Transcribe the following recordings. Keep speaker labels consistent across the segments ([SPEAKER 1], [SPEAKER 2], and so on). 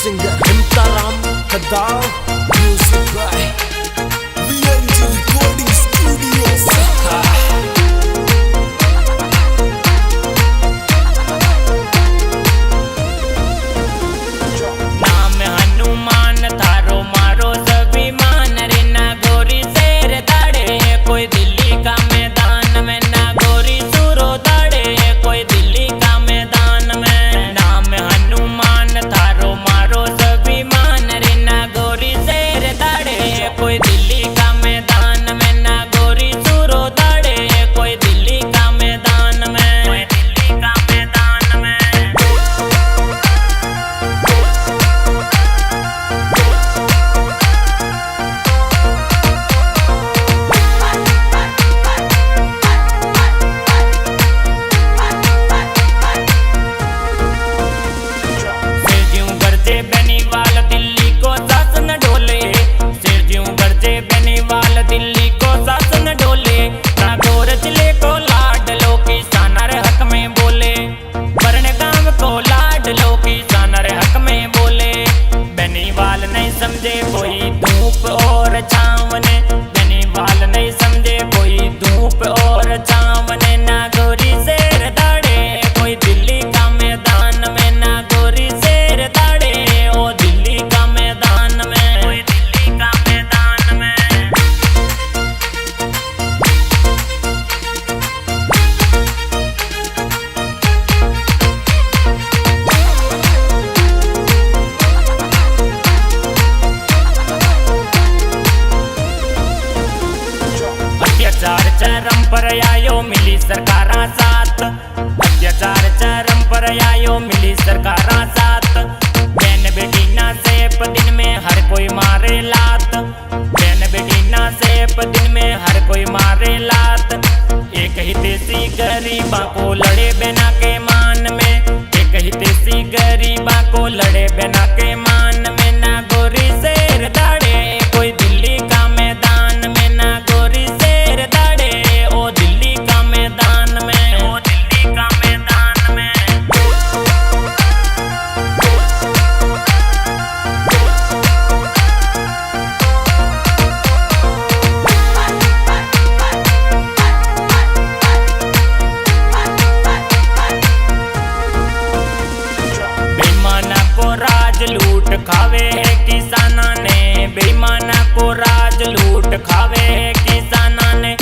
[SPEAKER 1] singer Himtaram Kadav, music by VNG Recording Studios.
[SPEAKER 2] नाम हनुमान थारो मारो स्वाभिमान रे ना गोरी शेर दाड़े कोई दिल्ली का मैदान में ना गोरी सूरो दाड़े कोई दिल्ली का मैदान में। नाम हनुमान थारो मारो स्वाभिमान रे ना गोरी शेर दाड़े कोई दिल्ली का मैदान में ना गोरी सूरो दाड़े कोई दिल्ली का मैदान में। कोई दिल्ली का मैदान में बेनीवाल दिल्ली को शासन ढोले, शेर ज्यों गरजे बेनीवाल दिल्ली को शासन ढोले। नागौर जिले को लाड लो किसानर हक में बोले, वर्ण गांव को लाड लो किसानर हक में बोले। बेनीवाल नहीं समझे कोई धूप और छावने, बेनीवाल नहीं समझे कोई धूप और छावने। नागौरी शेर दाड़े कोई दिल्ली का मैदान में, नागौरी शेर दाड़े ओ दिल्ली का मैदान में। कोई दिल्ली का मैदान में अत्याचार चरम पर आयो मिली सरकारा साथ, अत्याचार चरम पर आयो मिली सरकारा साथ। बहन बेटी ना सेप दिन में हर कोई मारे लात, बहन बेटी ना सेप दिन में हर कोई मारे लात। एक ही देसी गरीबा को लड़े बिना के मान में, एक ही देसी गरीबा को लड़े बिना के मान में। ना गोरी शेर दाड़े कोई दिल्ली का मैदान में, ना गोरी शेर दाड़े ओ दिल्ली का मैदान में। ओ दिल्ली का मैदान में बेईमाना को राज लूट खावे है किसाना ने, बेईमाना को राज लूट खावे है किसाना ने।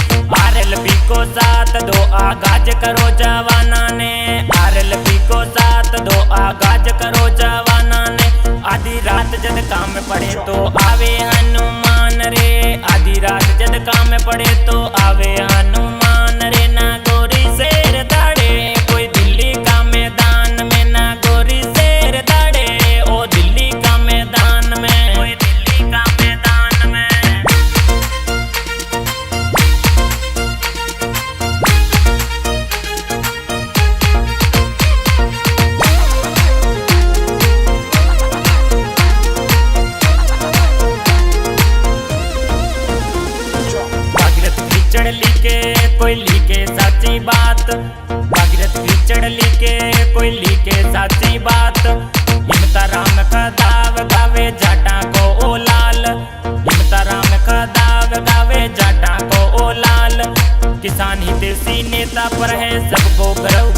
[SPEAKER 2] आरएलपी को साथ दो आगाज करो जवाना ने, आरएलपी को साथ दो आगाज करो जवाना ने। आधी रात जद काम पड़े तो आवे हनुमान रे, आधी रात जद काम पड़े तो आवे हनुमान रे। ना गोरी शेर दाड़े कोई दिल्ली का मैदान में, ना गोरी शेर दाड़े ओ दिल्ली का मैदान में। कोई दिल्ली का मैदान में भागीरथ कीचड़ लिखे कोई लिखे साची बात, भागीरथ कीचड़ लिखे कोई लिखे साची बात। हिमताराम खदाव गावे जाटा को ओ लाल, हिमताराम खदाव गावे जाटा को ओ लाल। किसान हितैषी नेता पर है सबको गर्व